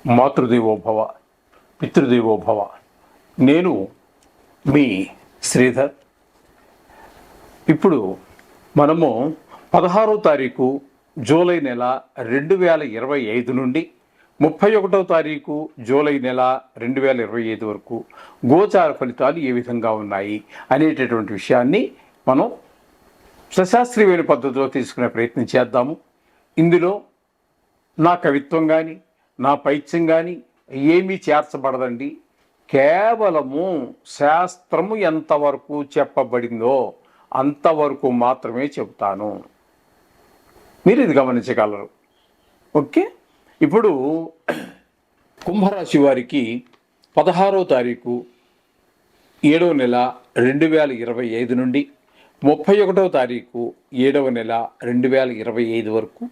మాతృదేవోభవ, పితృదేవోభవ. నేను మీ శ్రీధర్. ఇప్పుడు మనము 16వ తారీఖు జూలై నెల 2025 నుండి 31వ తారీఖు జూలై నెల 2025 వరకు గోచార ఫలితాలు ఏ విధంగా ఉన్నాయి అనేటటువంటి విషయాన్ని మనం సశాస్త్రీయమైన పద్ధతిలో తీసుకునే ప్రయత్నం చేద్దాము. ఇందులో నా కవిత్వం కానీ నా పైత్యం కానీ ఏమీ చేర్చబడదండి. కేవలము శాస్త్రము ఎంతవరకు చెప్పబడిందో అంతవరకు మాత్రమే చెబుతాను. మీరు ఇది గమనించగలరు. ఓకే. ఇప్పుడు కుంభరాశి వారికి 16వ తారీఖు 7వ నెల 2025 నుండి 31వ తారీఖు 7వ నెల 2025 వరకు,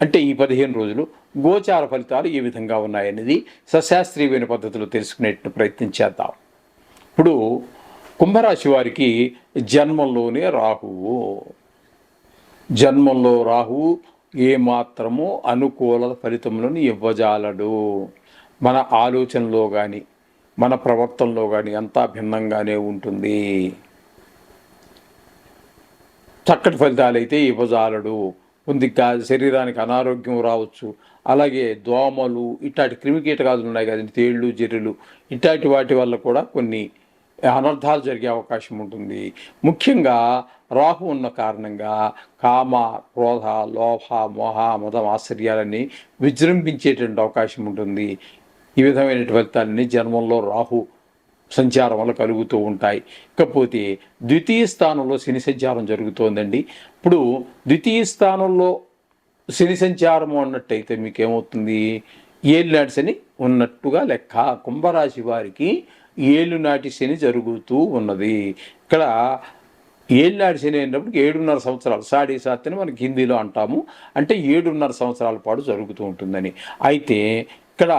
అంటే ఈ 15 రోజులు గోచార ఫలితాలు ఏ విధంగా ఉన్నాయనేది సశాస్త్రీయమైన పద్ధతిలో తెలుసుకునే ప్రయత్నం చేద్దాం. ఇప్పుడు కుంభరాశి వారికి జన్మంలోనే రాహువు. జన్మంలో రాహువు ఏమాత్రము అనుకూల ఫలితములను ఇవ్వజాలడు. మన ఆలోచనలో కానీ మన ప్రవర్తనలో కానీ అంతా భిన్నంగానే ఉంటుంది. చక్కటి ఫలితాలు అయితే ఇవ్వజాలడు. శరీరానికి అనారోగ్యం రావచ్చు. అలాగే దోమలు, ఇట్లాంటి క్రిమికీటకాలు ఉన్నాయి కదండి, తేళ్ళు, జర్రెలు, ఇట్లాంటి వాటి వల్ల కూడా కొన్ని అనర్థాలు జరిగే అవకాశం ఉంటుంది. ముఖ్యంగా రాహు ఉన్న కారణంగా కామ, క్రోధ, లోభ, మోహ, మదం, ఆశ్చర్యాలన్నీ విజృంభించేటువంటి అవకాశం ఉంటుంది. ఈ విధమైన ఫలితాలన్నీ జన్మంలో రాహు సంచారం వల్ల కలుగుతూ ఉంటాయి. ఇకపోతే ద్వితీయ స్థానంలో శని సంచారం జరుగుతోందండి. ఇప్పుడు ద్వితీయ స్థానంలో శని సంచారము అన్నట్టయితే మీకేమవుతుంది? ఏలినాటి శని ఉన్నట్టుగా లెక్క. కుంభరాశి వారికి ఏలునాటి శని జరుగుతూ ఉన్నది. ఇక్కడ ఏలినాటి శని అయినప్పుడు 7.5 సంవత్సరాలు, సాడీ సాత్ అని మనకి హిందీలో అంటాము. అంటే 7.5 సంవత్సరాల పాటు జరుగుతూ ఉంటుందని. అయితే ఇక్కడ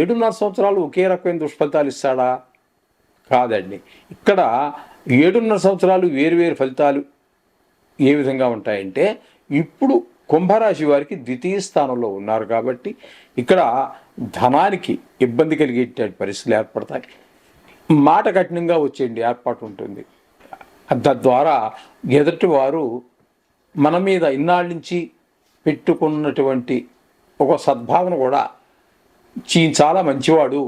7.5 సంవత్సరాలు ఒకే రకమైన దుష్ఫలితాలు ఇస్తాడా? కాదండి. ఇక్కడ 7.5 సంవత్సరాలు వేరువేరు ఫలితాలు ఏ విధంగా ఉంటాయంటే, ఇప్పుడు కుంభరాశి వారికి ద్వితీయ స్థానంలో ఉన్నారు కాబట్టి ఇక్కడ ధనానికి ఇబ్బంది కలిగే పరిస్థితులు ఏర్పడతాయి. మాట కఠినంగా వచ్చేయండి ఏర్పాటు ఉంటుంది. తద్వారా ఎదుటి వారు మన మీద ఇన్నాళ్ళ నుంచి పెట్టుకున్నటువంటి ఒక సద్భావన కూడా చాలా మంచివాడు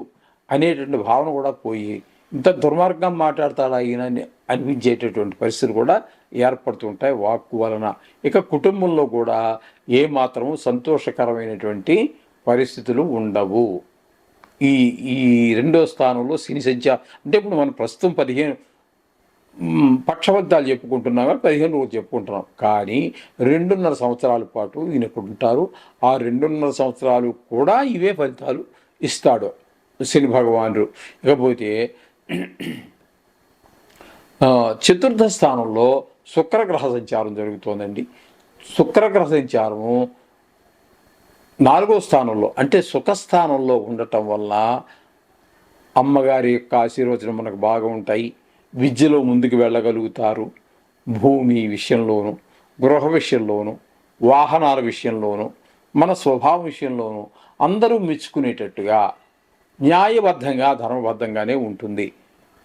అనేటువంటి భావన కూడా పోయి ఇంత దుర్మార్గం మాట్లాడతాడా ఈయన అనిపించేటటువంటి పరిస్థితులు కూడా ఏర్పడుతుంటాయి వాక్కు వలన. ఇక కుటుంబంలో కూడా ఏమాత్రము సంతోషకరమైనటువంటి పరిస్థితులు ఉండవు. ఈ రెండో స్థానంలో శని సంచారం అంటే ఇప్పుడు మనం ప్రస్తుతం 15 పక్షఫలితాలు చెప్పుకుంటున్నాం కానీ 15 రోజులు చెప్పుకుంటున్నాం. కానీ 2.5 సంవత్సరాల పాటు ఈయన ఇక్కడ ఉంటారు. ఆ 2.5 సంవత్సరాలు కూడా ఇవే ఫలితాలు ఇస్తాడు శని భగవానుడు. ఇకపోతే చతుర్థ స్థానంలో శుక్రగ్రహ సంచారం జరుగుతోందండి. శుక్రగ్రహ సంచారము 4వ స్థానంలో అంటే సుఖస్థానంలో ఉండటం వల్ల అమ్మగారి యొక్క ఆశీర్వచనం మనకు బాగా ఉంటాయి. విద్యలో ముందుకు వెళ్ళగలుగుతారు. భూమి విషయంలోను, గృహ విషయంలోను, వాహనాల విషయంలోను, మన స్వభావం విషయంలోను అందరూ మెచ్చుకునేటట్టుగా న్యాయబద్ధంగా ధర్మబద్ధంగానే ఉంటుంది.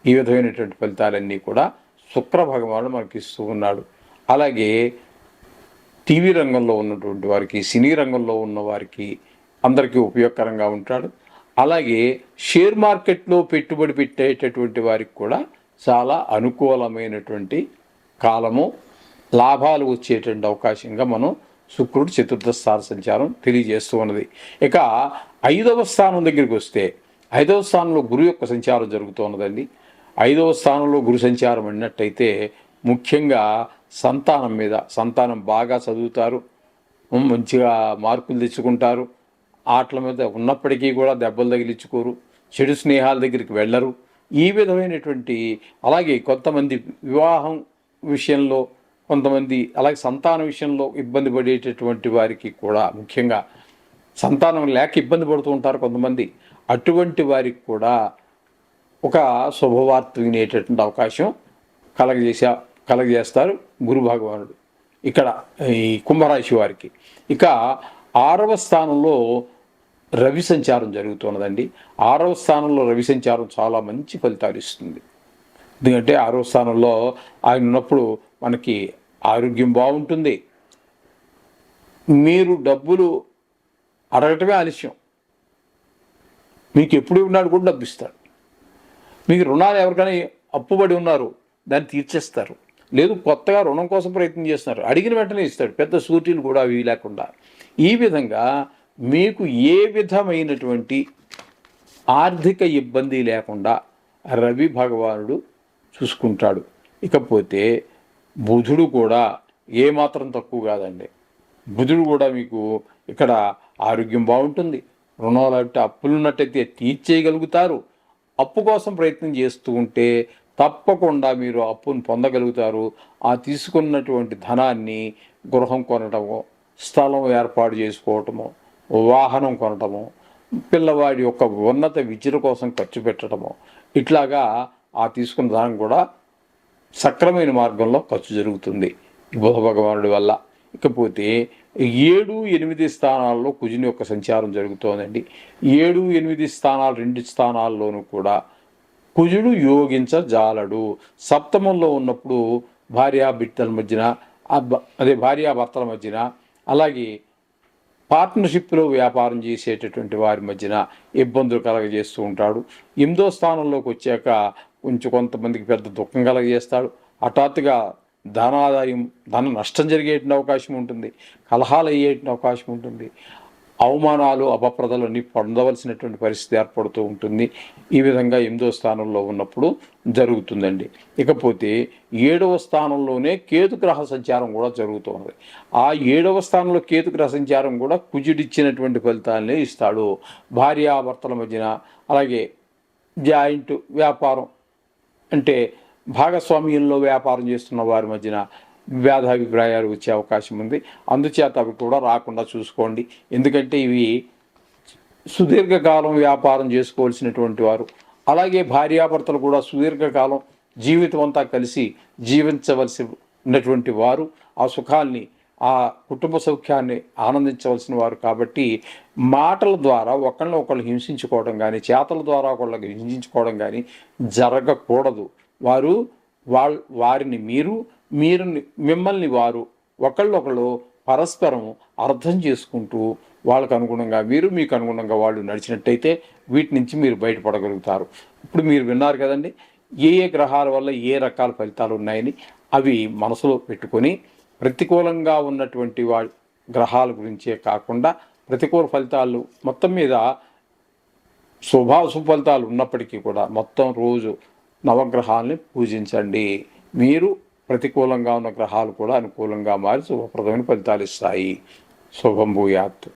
ఈ విధమైనటువంటి ఫలితాలన్నీ కూడా శుక్ర భగవానుడు మనకి ఇస్తూ ఉన్నాడు. అలాగే టీవీ రంగంలో ఉన్నటువంటి వారికి, సినీ రంగంలో ఉన్న వారికి అందరికీ ఉపయోగకరంగా ఉంటాడు. అలాగే షేర్ మార్కెట్లో పెట్టుబడి పెట్టేటటువంటి వారికి కూడా చాలా అనుకూలమైనటువంటి కాలము, లాభాలు వచ్చేటువంటి అవకాశంగా మనం శుక్రుడు చతుర్థ స్థాన సంచారం తెలియజేస్తూ ఉన్నది. ఇక 5వ స్థానం దగ్గరికి వస్తే 5వ స్థానంలో గురు యొక్క సంచారం జరుగుతున్నదండి. 5వ స్థానంలో గురు సంచారం అన్నట్టయితే ముఖ్యంగా సంతానం మీద, సంతానం బాగా చదువుతారు, మంచిగా మార్కులు తెచ్చుకుంటారు, ఆటల మీద ఉన్నప్పటికీ కూడా దెబ్బలు తగిలించుకోరు, చెడు స్నేహాల దగ్గరికి వెళ్ళరు. ఈ విధమైనటువంటి అలాగే కొంతమంది వివాహం విషయంలో, కొంతమంది అలాగే సంతానం విషయంలో ఇబ్బంది పడేటటువంటి వారికి కూడా, ముఖ్యంగా సంతానం లేక ఇబ్బంది పడుతూ ఉంటారు కొంతమంది, అటువంటి వారికి కూడా ఒక శుభవార్త వినేటటువంటి అవకాశం కలగజేస్తారు గురు భగవానుడు ఇక్కడ ఈ కుంభరాశి వారికి. ఇక 6వ స్థానంలో రవి సంచారం జరుగుతున్నదండి. 6వ స్థానంలో రవి సంచారం చాలా మంచి ఫలితాలు ఇస్తుంది. ఎందుకంటే 6వ స్థానంలో ఆయన ఉన్నప్పుడు మనకి ఆరోగ్యం బాగుంటుంది. మీరు డబ్బులు అడగటమే ఆలస్యం. మీకు ఎప్పుడు ఉన్నాడు కూడా డబ్బు ఇస్తాడు. మీకు రుణాలు ఎవరికైనా అప్పుబడి ఉన్నారు, దాన్ని తీర్చేస్తారు. లేదు కొత్తగా రుణం కోసం ప్రయత్నం చేస్తున్నారు, అడిగిన వెంటనే ఇస్తాడు. పెద్ద సూటీలు కూడా అవి లేకుండా. ఈ విధంగా మీకు ఏ విధమైనటువంటి ఆర్థిక ఇబ్బంది లేకుండా రవి భగవానుడు చూసుకుంటాడు. ఇకపోతే బుధుడు కూడా ఏమాత్రం తక్కువ కాదండి. బుధుడు కూడా మీకు ఇక్కడ ఆరోగ్యం బాగుంటుంది. రుణాలు అంటే అప్పులు ఉన్నట్టయితే తీర్చేయగలుగుతారు. అప్పు కోసం ప్రయత్నం చేస్తూ ఉంటే తప్పకుండా మీరు అప్పును పొందగలుగుతారు. ఆ తీసుకున్నటువంటి ధనాన్ని గృహం కొనటము, స్థలం ఏర్పాటు చేసుకోవటము, వాహనం కొనటము, పిల్లవాడి యొక్క ఉన్నత విద్య కోసం ఖర్చు పెట్టడము, ఇట్లాగా ఆ తీసుకున్న ధనం కూడా సక్రమైన మార్గంలో ఖర్చు జరుగుతుంది బుధ భగవానుడి వల్ల. ఇకపోతే 7, 8 స్థానాల్లో కుజుని యొక్క సంచారం జరుగుతోందండి. 7, 8 స్థానాలు 2 స్థానాల్లోనూ కూడా కుజుడు యోగించజాలడు. సప్తమంలో ఉన్నప్పుడు భార్యాభర్తల మధ్యన భార్యాభర్తల మధ్యన, అలాగే పార్ట్నర్షిప్లో వ్యాపారం చేసేటటువంటి వారి మధ్యన ఇబ్బందులు కలగజేస్తూ ఉంటాడు. 8వ స్థానంలోకి వచ్చాక కొంతమందికి పెద్ద దుఃఖం కలగజేస్తాడు. హఠాత్తుగా ధనాదాయం, ధన నష్టం జరిగేటువంటి అవకాశం ఉంటుంది. కలహాలు అయ్యేటువంటి అవకాశం ఉంటుంది. అవమానాలు, అపప్రదలన్నీ పొందవలసినటువంటి పరిస్థితి ఏర్పడుతూ ఉంటుంది. ఈ విధంగా 8వ స్థానంలో ఉన్నప్పుడు జరుగుతుందండి. ఇకపోతే 7వ స్థానంలోనే కేతుగ్రహ సంచారం కూడా జరుగుతుంది. ఆ 7వ స్థానంలో కేతుగ్రహ సంచారం కూడా కుజుడిచ్చినటువంటి ఫలితాలనే ఇస్తాడు. భార్యాభర్తల మధ్యన, అలాగే జాయింట్ వ్యాపారం అంటే భాగస్వామ్యంలో వ్యాపారం చేస్తున్న వారి మధ్యన భేదాభిప్రాయాలు వచ్చే అవకాశం ఉంది. అందుచేత అవి కూడా రాకుండా చూసుకోండి. ఎందుకంటే ఇవి సుదీర్ఘకాలం వ్యాపారం చేసుకోవాల్సినటువంటి వారు, అలాగే భార్యాభర్తలు కూడా సుదీర్ఘకాలం జీవితం అంతా కలిసి జీవించవలసి ఉన్నటువంటి వారు, ఆ సుఖాల్ని, ఆ కుటుంబ సౌఖ్యాన్ని ఆనందించవలసిన వారు. కాబట్టి మాటల ద్వారా ఒకళ్ళు హింసించుకోవడం కానీ, చేతల ద్వారా ఒకళ్ళకి హింసించుకోవడం కానీ జరగకూడదు. వారిని మీరు మిమ్మల్ని వారు ఒకళ్ళొకళ్ళు పరస్పరం అర్థం చేసుకుంటూ వాళ్ళకు అనుగుణంగా మీరు, మీకు అనుగుణంగా వాళ్ళు నడిచినట్టయితే వీటి నుంచి మీరు బయటపడగలుగుతారు. ఇప్పుడు మీరు విన్నారు కదండి, ఏ గ్రహాల వల్ల ఏ రకాల ఫలితాలు ఉన్నాయని. అవి మనసులో పెట్టుకొని ప్రతికూలంగా ఉన్నటువంటి గ్రహాల గురించే కాకుండా ప్రతికూల ఫలితాలు మొత్తం మీద శుభాశుభ ఫలితాలు ఉన్నప్పటికీ కూడా మొత్తం రోజు నవగ్రహాలని పూజించండి. మీరు ప్రతికూలంగా ఉన్న గ్రహాలు కూడా అనుకూలంగా మారి శుభప్రదమైన ఫలితాలు ఇస్తాయి. శుభం భూయాత్.